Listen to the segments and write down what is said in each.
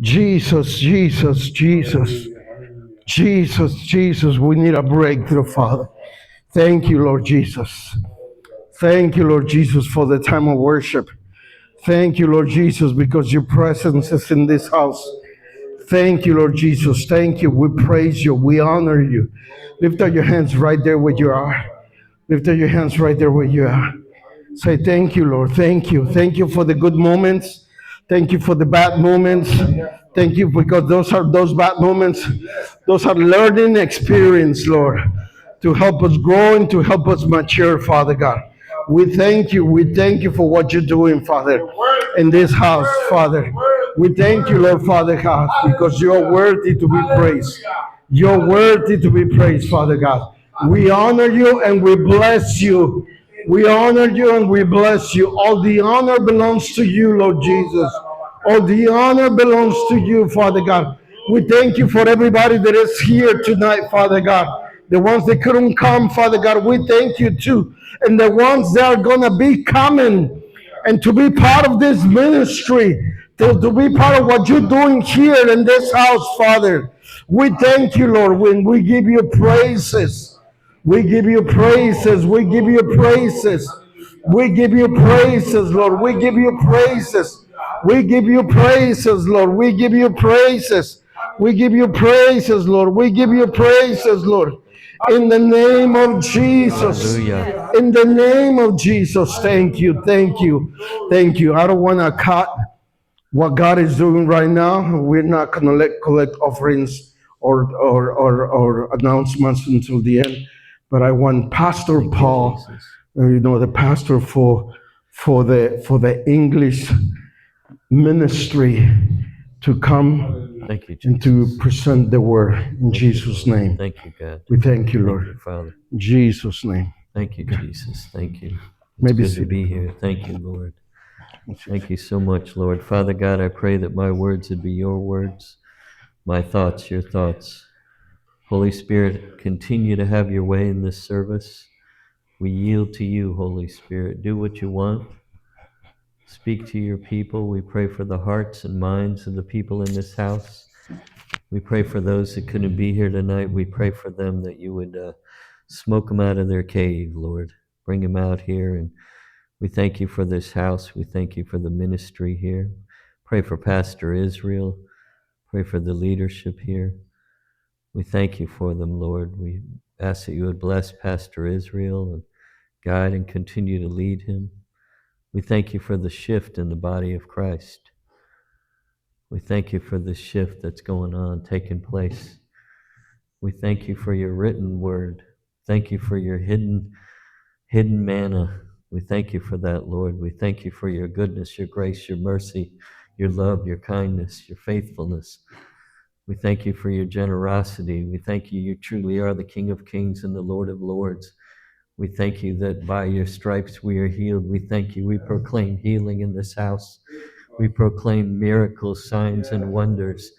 Jesus, Jesus, Jesus. Jesus, Jesus, we need a breakthrough, Father. Thank you, Lord Jesus. Thank you, Lord Jesus, for the time of worship. Thank you, Lord Jesus, because your presence is in this house. Thank you, Lord Jesus. Thank you. We praise you. We honor you. Lift up your hands right there where you are. Lift up your hands right there where you are. Say, thank you, Lord. Thank you. Thank you for the good moments. Thank you for the bad moments. Thank you because those bad moments. Those are learning experience, Lord, to help us grow and to help us mature, Father God. We thank you. We thank you for what you're doing, Father, in this house, Father. We thank you, Lord, Father God, because you're worthy to be praised. You're worthy to be praised, Father God. We honor you and we bless you. We honor you and we bless you. All the honor belongs to you, Lord Jesus. All the honor belongs to you, Father God. We thank you for everybody that is here tonight, Father God. The ones that couldn't come, Father God, we thank you too. And the ones that are going to be coming and to be part of this ministry, to be part of what you're doing here in this house, Father. We thank you, Lord, when we give you praises. We give you praises. We give you praises. We give you praises, Lord. We give you praises. We give you praises, Lord. We give you praises. We give you praises, Lord. We give you praises, Lord. In the name of Jesus. Hallelujah. In the name of Jesus. Thank you. Thank you. Thank you. I don't want to cut what God is doing right now. We're not going to collect offerings or announcements until the end. But I want Pastor Thank you, Paul, Jesus. the pastor for the English ministry, to come Thank you, and to Jesus. present the word in Thank you, Jesus' Lord. name. Thank you, God. We thank you, Thank Lord. you, Father. In Jesus' name. Thank you, Okay. Jesus. Thank you. It's Maybe good to sit. be here. Thank you, Lord. Thank you so much, Lord. Father God, I pray that my words would be your words, my thoughts, your thoughts. Holy Spirit, continue to have your way in this service. We yield to you, Holy Spirit. Do what you want. Speak to your people. We pray for the hearts and minds of the people in this house. We pray for those that couldn't be here tonight. We pray for them that you would smoke them out of their cave, Lord. Bring them out here. And we thank you for this house. We thank you for the ministry here. Pray for Pastor Israel. Pray for the leadership here. We thank you for them, Lord. We ask that you would bless Pastor Israel and guide and continue to lead him. We thank you for the shift in the body of Christ. We thank you for the shift that's going on, taking place. We thank you for your written word. Thank you for your hidden manna. We thank you for that, Lord. We thank you for your goodness, your grace, your mercy, your love, your kindness, your faithfulness. We thank you for your generosity. We thank you, you truly are the King of Kings and the Lord of Lords. We thank you that by your stripes we are healed. We thank you. We proclaim healing in this house. We proclaim miracles, signs, and wonders.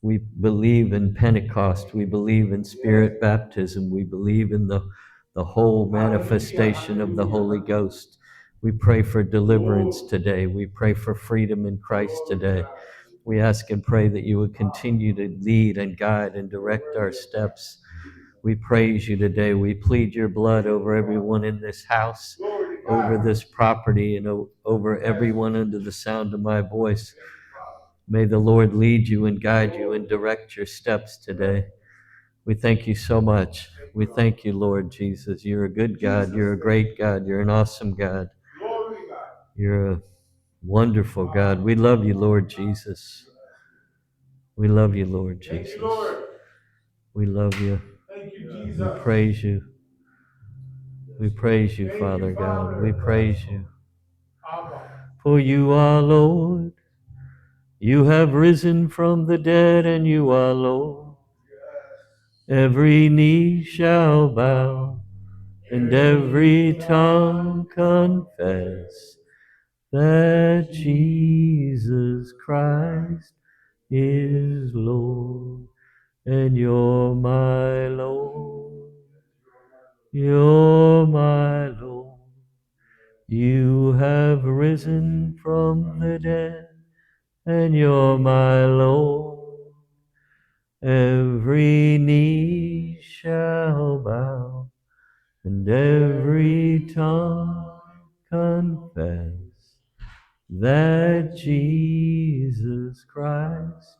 We believe in Pentecost. We believe in Spirit baptism. We believe in the whole manifestation of the Holy Ghost. We pray for deliverance today. We pray for freedom in Christ today. We ask and pray that you would continue to lead and guide and direct our steps. We praise you today. We plead your blood over everyone in this house, over this property, and over everyone under the sound of my voice. May the Lord lead you and guide you and direct your steps today. We thank you so much. We thank you, Lord Jesus. You're a good God. You're a great God. You're an awesome God. You're a wonderful God. We love you, Lord Jesus. We love you, Lord Jesus. We love you. We praise you. We praise you, Father God. We praise you. For you are Lord. You have risen from the dead, and you are Lord. Every knee shall bow, and every tongue confess that Jesus Christ is Lord. And you're my Lord. You're my Lord. You have risen from the dead, and you're my Lord. Every knee shall bow, and every tongue confess that Jesus Christ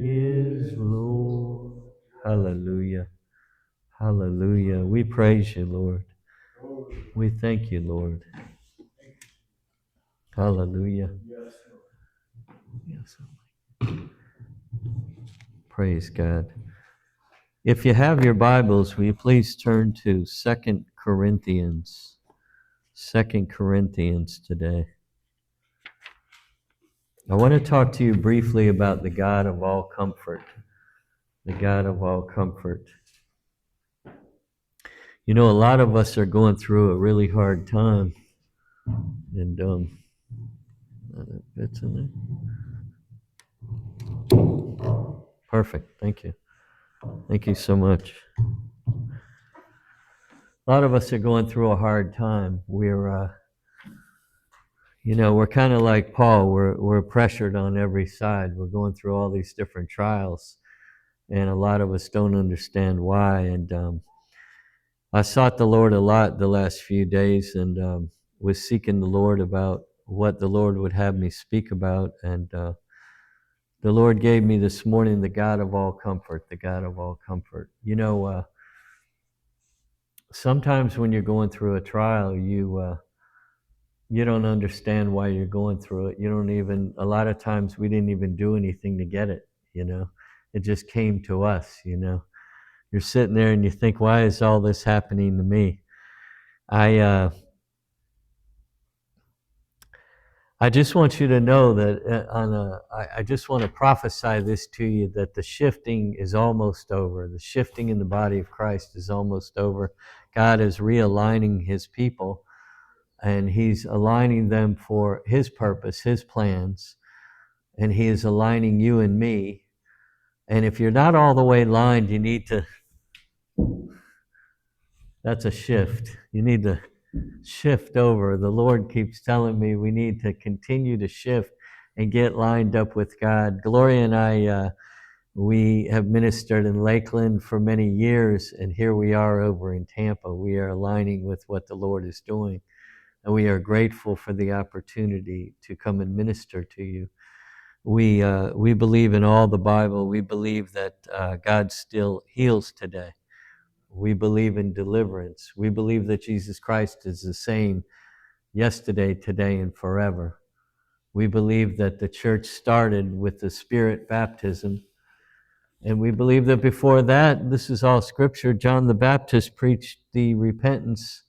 is Lord. Hallelujah. Hallelujah. We praise you, Lord. We thank you, Lord. Hallelujah. Yes. Praise God. If you have your Bibles, will you please turn to 2 Corinthians? 2 Corinthians today. I want to talk to you briefly about the God of all comfort. The God of all comfort. You know, a lot of us are going through a really hard time. And, it's in there. Perfect. Thank you. Thank you so much. A lot of us are going through a hard time. We're kind of like Paul. We're pressured on every side. We're going through all these different trials, and a lot of us don't understand why. And I sought the Lord a lot the last few days, and was seeking the Lord about what the Lord would have me speak about. And the Lord gave me this morning the God of all comfort, the God of all comfort. You know, sometimes when you're going through a trial, you don't understand why you're going through it. You don't even, a lot of times we didn't even do anything to get it, you know. It just came to us, you know. You're sitting there and you think, why is all this happening to me? I just want you to know that I just want to prophesy this to you, that the shifting is almost over. The shifting in the body of Christ is almost over. God is realigning his people, and he's aligning them for his purpose, his plans, and he is aligning you and me. And if you're not all the way aligned, you need to, that's a shift. You need to shift over. The Lord keeps telling me we need to continue to shift and get lined up with God. Gloria and I, we have ministered in Lakeland for many years, and here we are over in Tampa. We are aligning with what the Lord is doing, and we are grateful for the opportunity to come and minister to you. We believe in all the Bible. We believe that God still heals today. We believe in deliverance. We believe that Jesus Christ is the same yesterday, today, and forever. We believe that the church started with the Spirit baptism. And we believe that before that, this is all scripture, John the Baptist preached the repentance,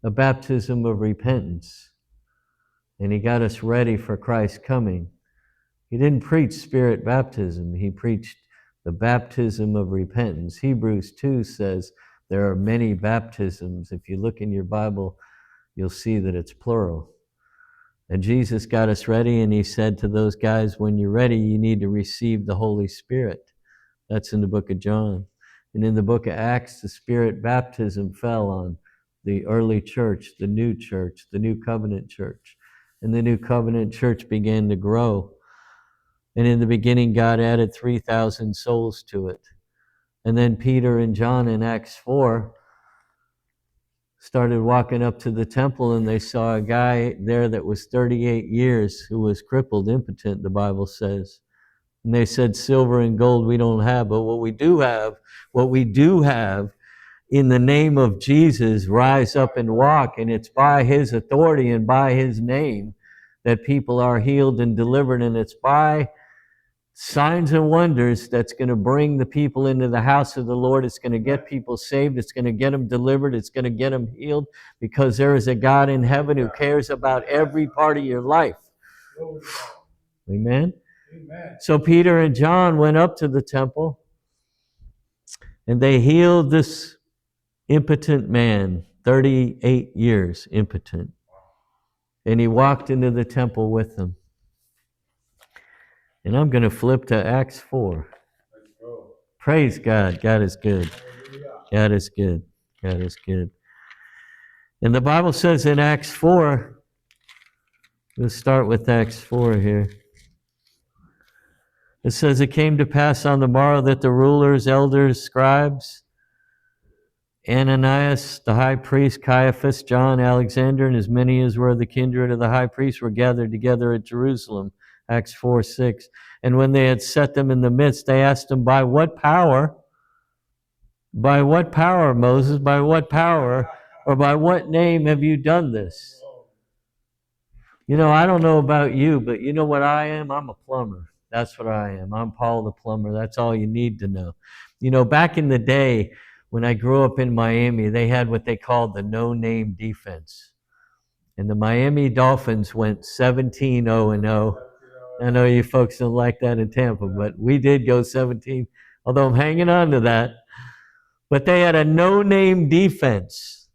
a baptism of repentance. And he got us ready for Christ's coming. He didn't preach Spirit baptism. He preached the baptism of repentance. Hebrews 2 says there are many baptisms. If you look in your Bible, you'll see that it's plural. And Jesus got us ready, and he said to those guys, when you're ready, you need to receive the Holy Spirit. That's in the book of John. And in the book of Acts, the Spirit baptism fell on the early church, the new covenant church. And the new covenant church began to grow. And in the beginning, God added 3,000 souls to it. And then Peter and John in Acts 4 started walking up to the temple, and they saw a guy there that was 38 years who was crippled, impotent, the Bible says. And they said, silver and gold we don't have, but what we do have in the name of Jesus, rise up and walk. And it's by his authority and by his name that people are healed and delivered. And it's by signs and wonders that's going to bring the people into the house of the Lord. It's going to get people saved. It's going to get them delivered. It's going to get them healed, because there is a God in heaven who cares about every part of your life. Amen? Amen. So Peter and John went up to the temple, and they healed this impotent man, 38 years impotent. And he walked into the temple with them. And I'm going to flip to Acts 4. Praise God. God is good. God is good. God is good. And the Bible says in Acts 4, we'll start with Acts 4 here. It says, it came to pass on the morrow that the rulers, elders, scribes, Ananias, the high priest, Caiaphas, John, Alexander, and as many as were of the kindred of the high priest were gathered together at Jerusalem. Acts 4:6. And when they had set them in the midst, they asked him, by what power, Moses, by what power, or by what name have you done this? You know, I don't know about you, but you know what I am? I'm a plumber. That's what I am. I'm Paul the plumber. That's all you need to know. You know, back in the day, when I grew up in Miami, they had what they called the no-name defense. And the Miami Dolphins went 17-0-0. I know you folks don't like that in Tampa, but we did go 17, although I'm hanging on to that. But they had a no-name defense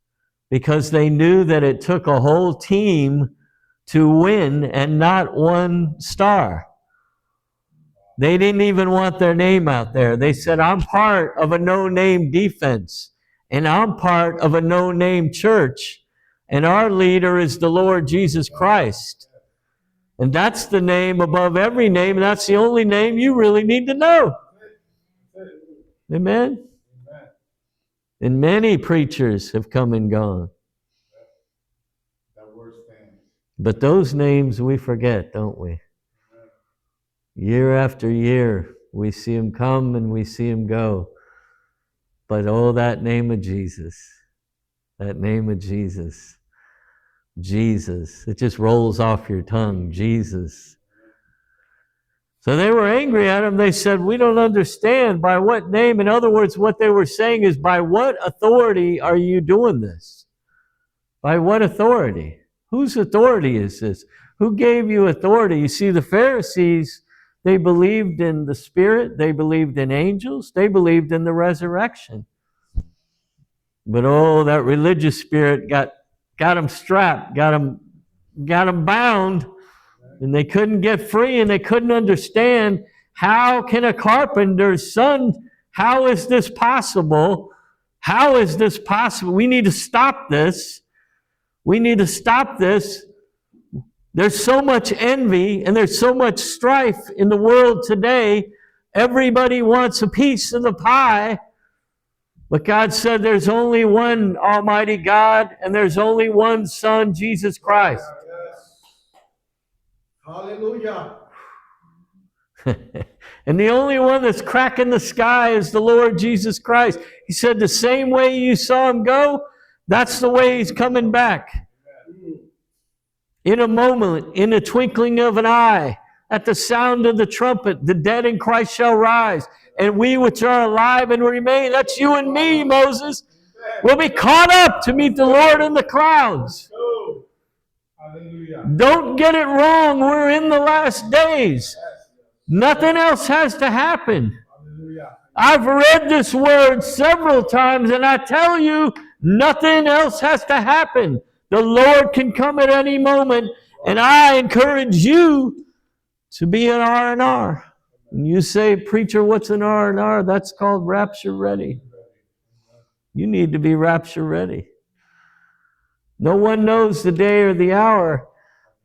because they knew that it took a whole team to win and not one star. They didn't even want their name out there. They said, I'm part of a no-name defense, and I'm part of a no-name church, and our leader is the Lord Jesus Christ. And that's the name above every name, and that's the only name you really need to know. Amen? And many preachers have come and gone. But those names we forget, don't we? Year after year, we see him come and we see him go. But oh, that name of Jesus, Jesus, it just rolls off your tongue, Jesus. So they were angry at him. They said, we don't understand by what name. In other words, what they were saying is, by what authority are you doing this? By what authority? Whose authority is this? Who gave you authority? You see, the Pharisees, they believed in the Spirit. They believed in angels. They believed in the resurrection. But oh, that religious spirit got them strapped, got them bound, and they couldn't get free, and they couldn't understand, how can a carpenter's son, how is this possible? How is this possible? We need to stop this. We need to stop this. There's so much envy and there's so much strife in the world today. Everybody wants a piece of the pie. But God said there's only one Almighty God and there's only one Son, Jesus Christ. Yes. Hallelujah. And the only one that's cracking the sky is the Lord Jesus Christ. He said the same way you saw him go, that's the way he's coming back. In a moment, in a twinkling of an eye, at the sound of the trumpet, the dead in Christ shall rise, and we which are alive and remain, that's you and me, Moses, will be caught up to meet the Lord in the clouds. Don't get it wrong, we're in the last days. Nothing else has to happen. I've read this word several times, and I tell you, nothing else has to happen. The Lord can come at any moment, and I encourage you to be an R&R. And you say, preacher, what's an R&R? That's called rapture ready. You need to be rapture ready. No one knows the day or the hour,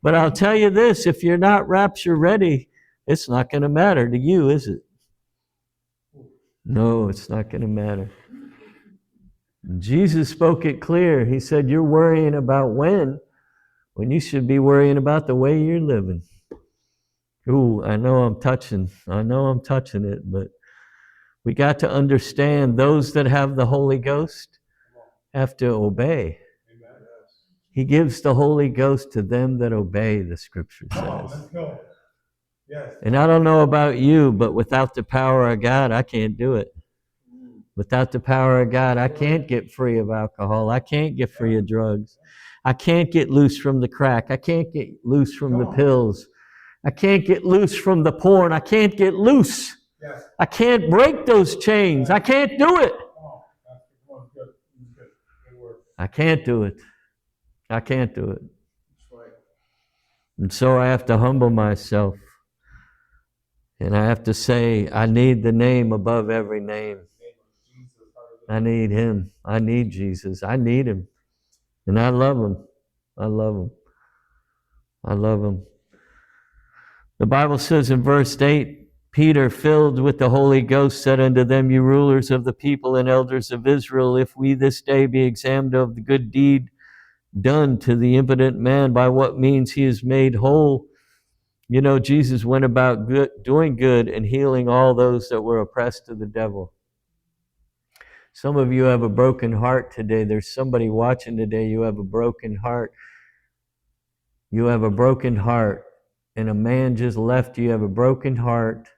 but I'll tell you this, if you're not rapture ready, it's not going to matter to you, is it? No, it's not going to matter. Jesus spoke it clear. He said, you're worrying about when you should be worrying about the way you're living. Ooh, I know I'm touching it, but we got to understand those that have the Holy Ghost have to obey. He gives the Holy Ghost to them that obey, the scripture says. Let's go. Yes. And I don't know about you, but without the power of God, I can't do it. Without the power of God, I can't get free of alcohol. I can't get free of drugs. I can't get loose from the crack. I can't get loose from the pills. I can't get loose from the porn. I can't get loose. Yes. I can't break those chains. I can't do it. I can't do it. I can't do it. And so I have to humble myself. And I have to say, I need the name above every name. I need him. I need Jesus. I need him. And I love him. I love him. I love him. The Bible says in verse 8, Peter, filled with the Holy Ghost, said unto them, You rulers of the people and elders of Israel, if we this day be examined of the good deed done to the impotent man, by what means he is made whole. You know, Jesus went about doing good and healing all those that were oppressed of the devil. Some of you have a broken heart today. There's somebody watching today. You have a broken heart. You have a broken heart. And a man just left you. You have a broken heart.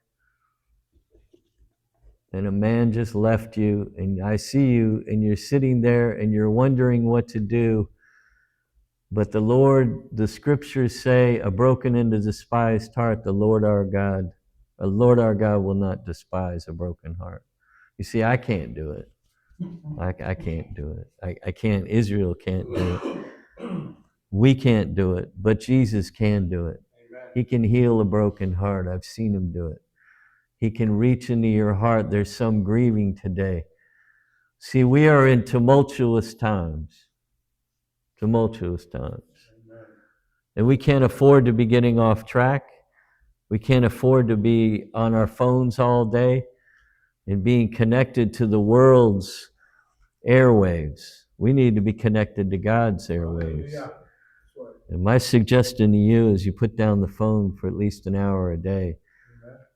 And a man just left you. And I see you, and you're sitting there, and you're wondering what to do. But the Lord, the scriptures say, a broken and a despised heart, the Lord our God will not despise a broken heart. You see, I can't do it. I can't do it. I can't. Israel can't do it. We can't do it, but Jesus can do it. He can heal a broken heart. I've seen him do it. He can reach into your heart. There's some grieving today. See, we are in tumultuous times. Tumultuous times. And we can't afford to be getting off track. We can't afford to be on our phones all day and being connected to the world's airwaves. We need to be connected to God's airwaves. And my suggestion to you is you put down the phone for at least an hour a day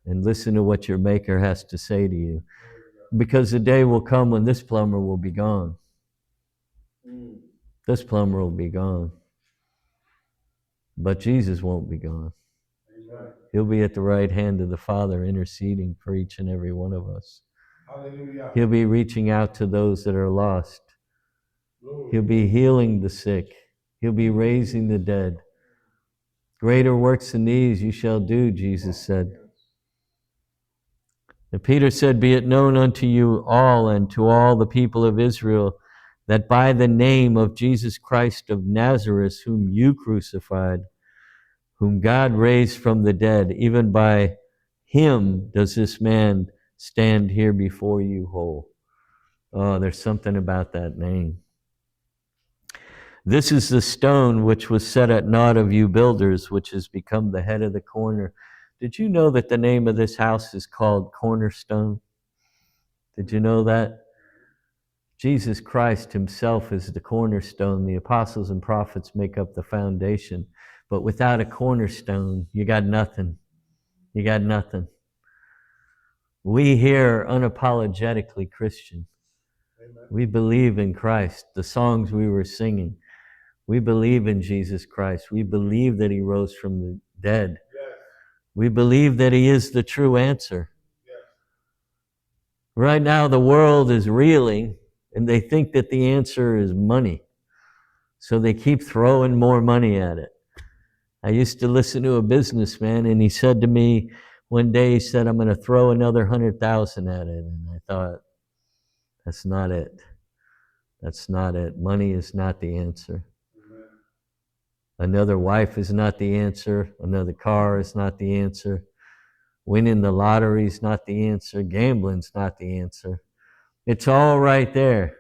and listen to what your Maker has to say to you. Because the day will come when this plumber will be gone. This plumber will be gone. But Jesus won't be gone. He'll be at the right hand of the Father interceding for each and every one of us. Hallelujah. He'll be reaching out to those that are lost. He'll be healing the sick. He'll be raising the dead. Greater works than these you shall do, Jesus said. And Peter said, Be it known unto you all and to all the people of Israel that by the name of Jesus Christ of Nazareth, whom you crucified, whom God raised from the dead, even by him does this man stand here before you whole. Oh, there's something about that name. This is the stone which was set at naught of you builders, which has become the head of the corner. Did you know that the name of this house is called Cornerstone? Did you know that? Jesus Christ himself is the cornerstone. The apostles and prophets make up the foundation. But without a cornerstone, you got nothing. You got nothing. We here are unapologetically Christian. Amen. We believe in Christ. The songs we were singing. We believe in Jesus Christ. We believe that he rose from the dead. Yes. We believe that he is the true answer. Yes. Right now, the world is reeling, and they think that the answer is money. So they keep throwing more money at it. I used to listen to a businessman, and he said to me one day, he said, I'm going to throw another 100,000 at it. And I thought, that's not it. That's not it. Money is not the answer. Amen. Another wife is not the answer. Another car is not the answer. Winning the lottery is not the answer. Gambling's not the answer. It's all right there.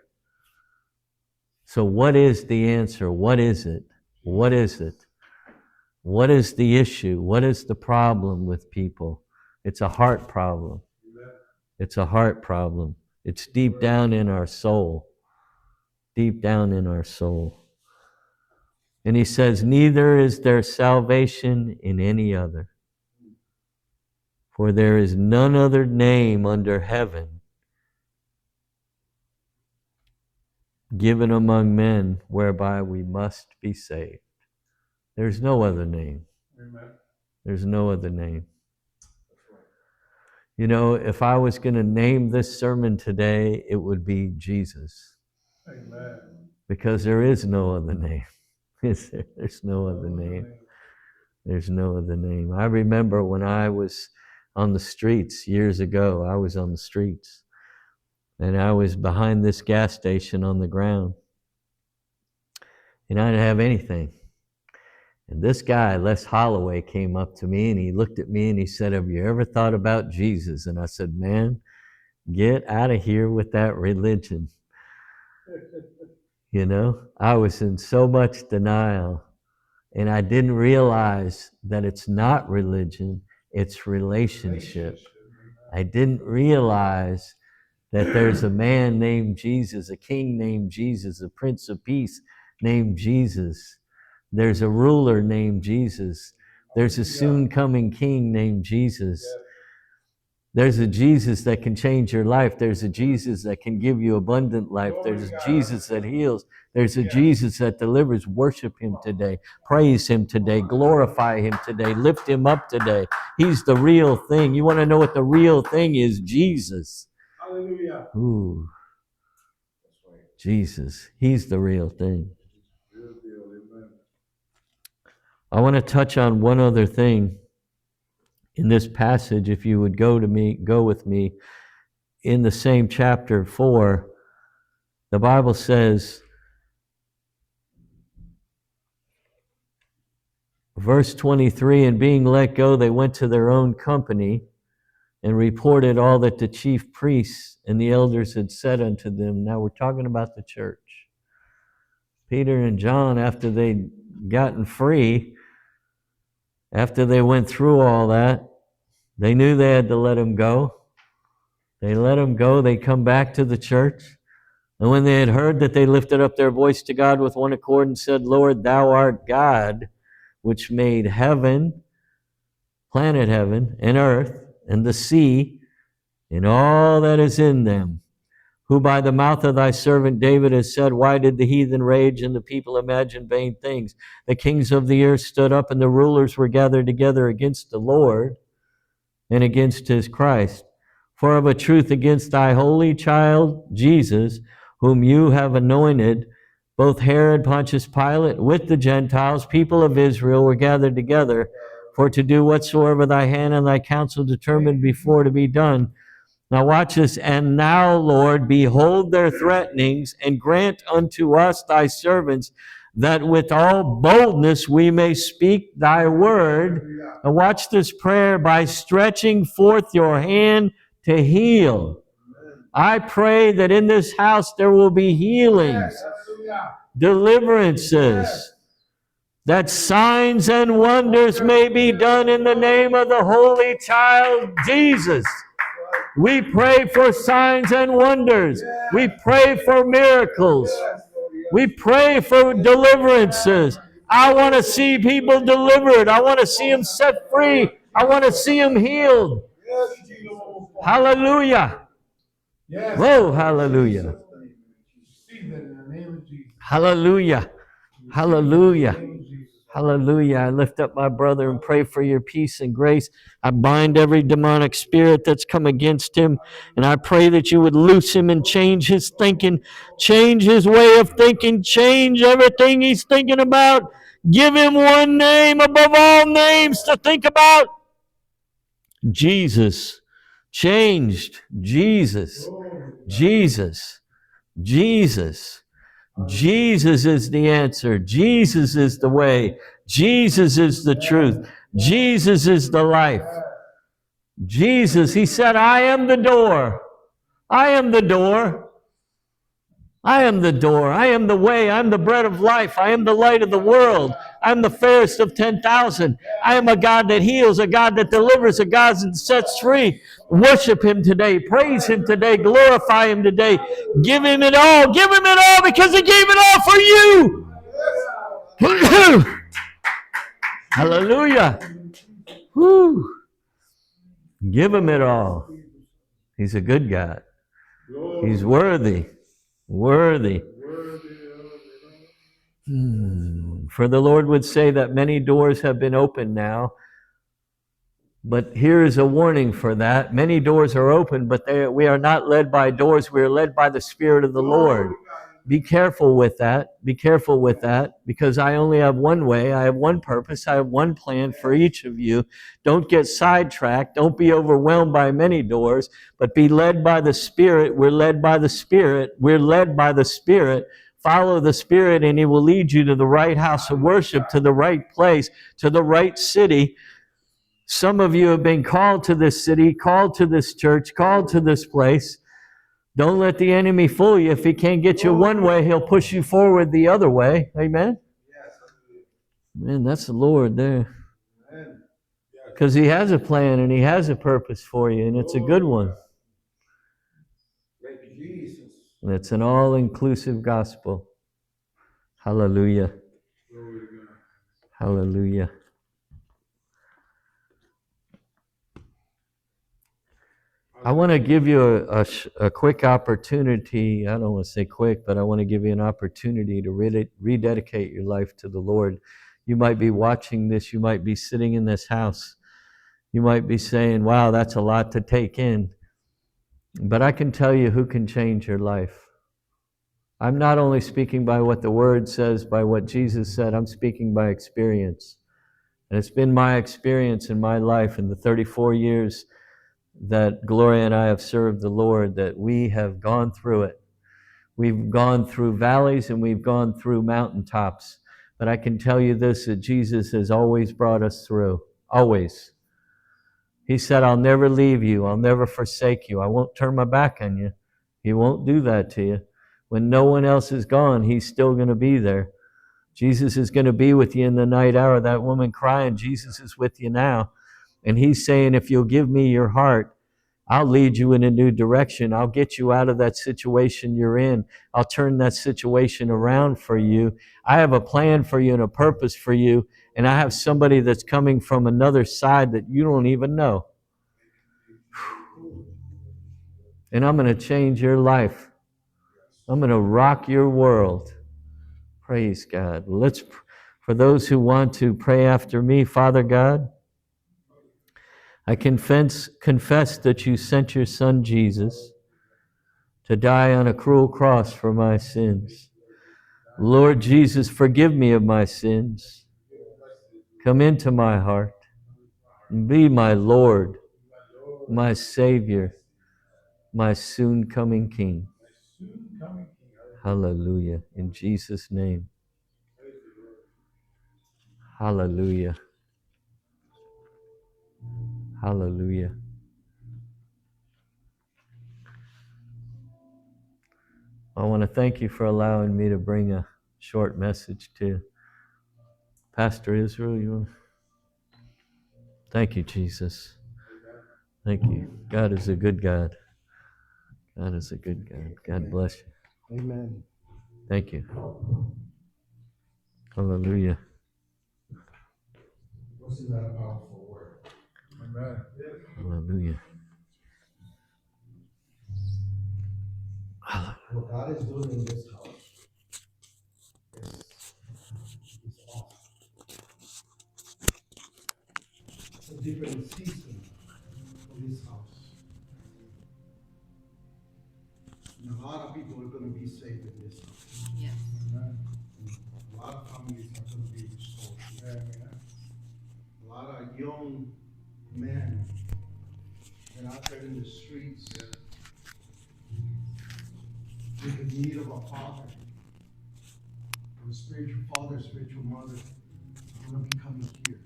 So what is the answer? What is it? What is it? What is the issue? What is the problem with people? It's a heart problem. It's a heart problem. It's deep down in our soul. Deep down in our soul. And he says, neither is there salvation in any other. For there is none other name under heaven given among men whereby we must be saved. There's no other name. Amen. There's no other name. You know, if I was going to name this sermon today, it would be Jesus. Amen. Because there is no other name. Is there? There's no other name. There's no other name. I remember when I was on the streets years ago, I was on the streets. And I was behind this gas station on the ground. And I didn't have anything. And this guy, Les Holloway, came up to me and he looked at me and he said, have you ever thought about Jesus? And I said, man, get out of here with that religion. You know, I was in so much denial and I didn't realize that it's not religion, it's relationship. I didn't realize that there's a man named Jesus, a king named Jesus, a prince of peace named Jesus. There's a ruler named Jesus. There's a soon coming king named Jesus. There's a Jesus that can change your life. There's a Jesus that can give you abundant life. There's a Jesus that heals. There's a Jesus that delivers. Worship him today. Praise him today. Glorify him today. Lift him up today. He's the real thing. You want to know what the real thing is? Jesus. Hallelujah. Ooh. Jesus. He's the real thing. I want to touch on one other thing in this passage. If you would go with me in the same chapter 4, the Bible says, verse 23, and being let go, they went to their own company and reported all that the chief priests and the elders had said unto them. Now we're talking about the church. Peter and John, after they'd gotten free, after they went through all that, they knew they had to let him go. They let him go. They come back to the church. And when they had heard that, they lifted up their voice to God with one accord and said, Lord, thou art God, which made heaven, planet heaven, and earth, and the sea, and all that is in them, who by the mouth of thy servant David has said, why did the heathen rage and the people imagine vain things? The kings of the earth stood up, and the rulers were gathered together against the Lord and against his Christ. For of a truth against thy holy child Jesus, whom you have anointed, both Herod, Pontius Pilate, with the Gentiles, people of Israel, were gathered together for to do whatsoever thy hand and thy counsel determined before to be done. Now watch this. And now, Lord, behold their threatenings, and grant unto us thy servants, that with all boldness we may speak thy word. Now watch this prayer, by stretching forth your hand to heal. I pray that in this house there will be healings, deliverances, that signs and wonders may be done in the name of the Holy Child Jesus. We pray for signs and wonders. We pray for miracles. We pray for deliverances. I want to see people delivered. I want to see them set free. I want to see them healed. Hallelujah. Whoa, hallelujah. Hallelujah. Hallelujah. Hallelujah. I lift up my brother and pray for your peace and grace. I bind every demonic spirit that's come against him, and I pray that you would loose him and change his thinking, change his way of thinking, change everything he's thinking about. Give him one name above all names to think about. Jesus. Changed. Jesus. Jesus. Jesus. Jesus is the answer. Jesus is the way. Jesus is the truth. Jesus is the life. Jesus, he said, I am the door. I am the door. I am the door. I am the way. I am the bread of life. I am the light of the world. I am the fairest of 10,000. I am a God that heals, a God that delivers, a God that sets free. Worship him today. Praise him today. Glorify him today. Give him it all. Give him it all because he gave it all for you. Hallelujah. Whew. Give him it all. He's a good God. He's worthy. Worthy. For the Lord would say that many doors have been opened now, but here is a warning for that. Many doors are open, but we are not led by doors. We are led by the Spirit of the Lord. Be careful with that. Be careful with that, because I only have one way. I have one purpose. I have one plan for each of you. Don't get sidetracked. Don't be overwhelmed by many doors, but be led by the Spirit. We're led by the Spirit. We're led by the Spirit. Follow the Spirit, and he will lead you to the right house of worship, to the right place, to the right city. Some of you have been called to this city, called to this church, called to this place. Don't let the enemy fool you. If he can't get you one way, he'll push you forward the other way. Amen? Man, that's the Lord there. Because He has a plan and He has a purpose for you, and it's a good one. And it's an all-inclusive gospel. Hallelujah. Hallelujah. I want to give you a quick opportunity. I don't want to say quick, but I want to give you an opportunity to rededicate your life to the Lord. You might be watching this. You might be sitting in this house. You might be saying, wow, that's a lot to take in. But I can tell you who can change your life. I'm not only speaking by what the Word says, by what Jesus said, I'm speaking by experience. And it's been my experience in my life in the 34 years that Gloria and I have served the Lord, that we have gone through it. We've gone through valleys and we've gone through mountaintops. But I can tell you this, that Jesus has always brought us through. Always. He said, I'll never leave you. I'll never forsake you. I won't turn my back on you. He won't do that to you. When no one else is gone, He's still going to be there. Jesus is going to be with you in the night hour. That woman crying, Jesus is with you now. And He's saying, if you'll give me your heart, I'll lead you in a new direction. I'll get you out of that situation you're in. I'll turn that situation around for you. I have a plan for you and a purpose for you. And I have somebody that's coming from another side that you don't even know. And I'm going to change your life. I'm going to rock your world. Praise God. For those who want to pray after me, Father God, I confess that you sent your Son Jesus to die on a cruel cross for my sins. Lord Jesus, forgive me of my sins. Come into my heart and be my Lord, my Savior, my soon coming King. Hallelujah. In Jesus' name. Hallelujah. Hallelujah. I want to thank you for allowing me to bring a short message to Pastor Israel. Thank you, Jesus. Thank you. God is a good God. God is a good God. God bless you. Amen. Thank you. Hallelujah. Wasn't that a powerful word? Amen. Hallelujah. What God is doing in this house is awesome. It's a different season for this house. And a lot of people are going to be saved in this house. Yes. Amen. A lot of families are going to be restored. Amen. A lot of young men that are out there in the streets with the need of a father, of a spiritual father, spiritual mother, are going to be coming here.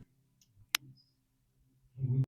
And we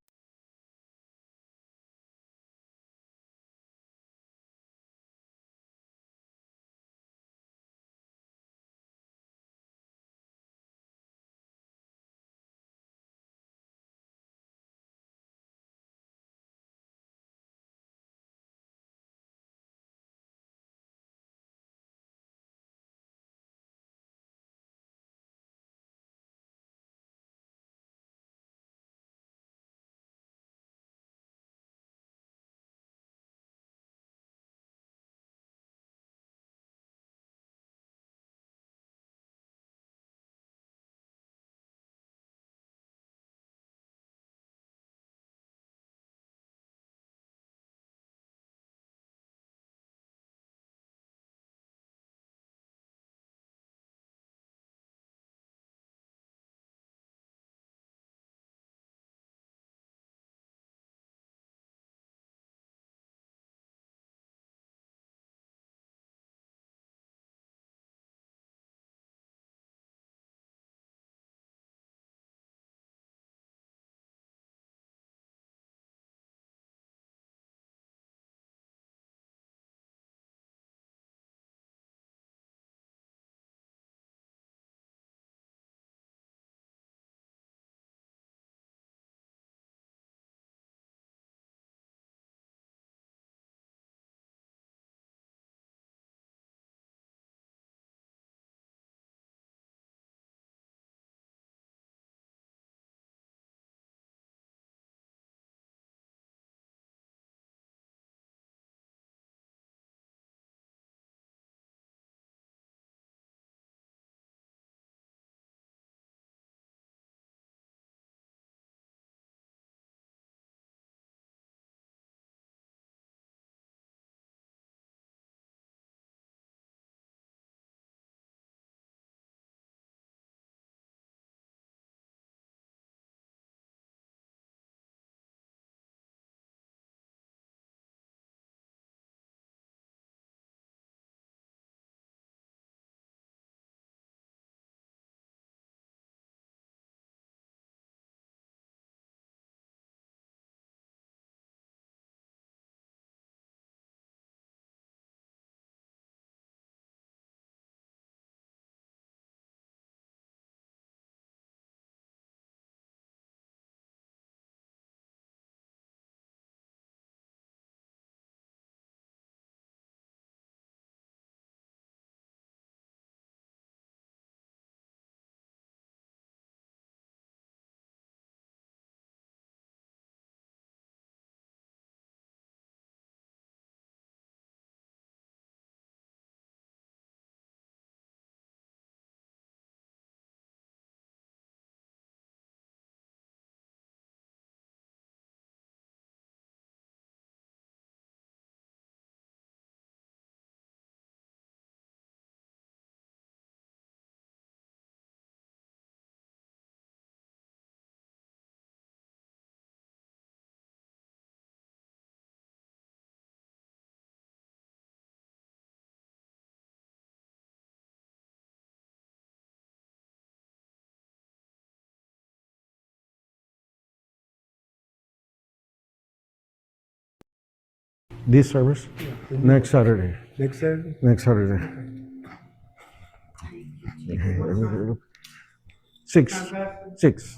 This service? Next Saturday. Next Saturday? Next Saturday. 6. 6.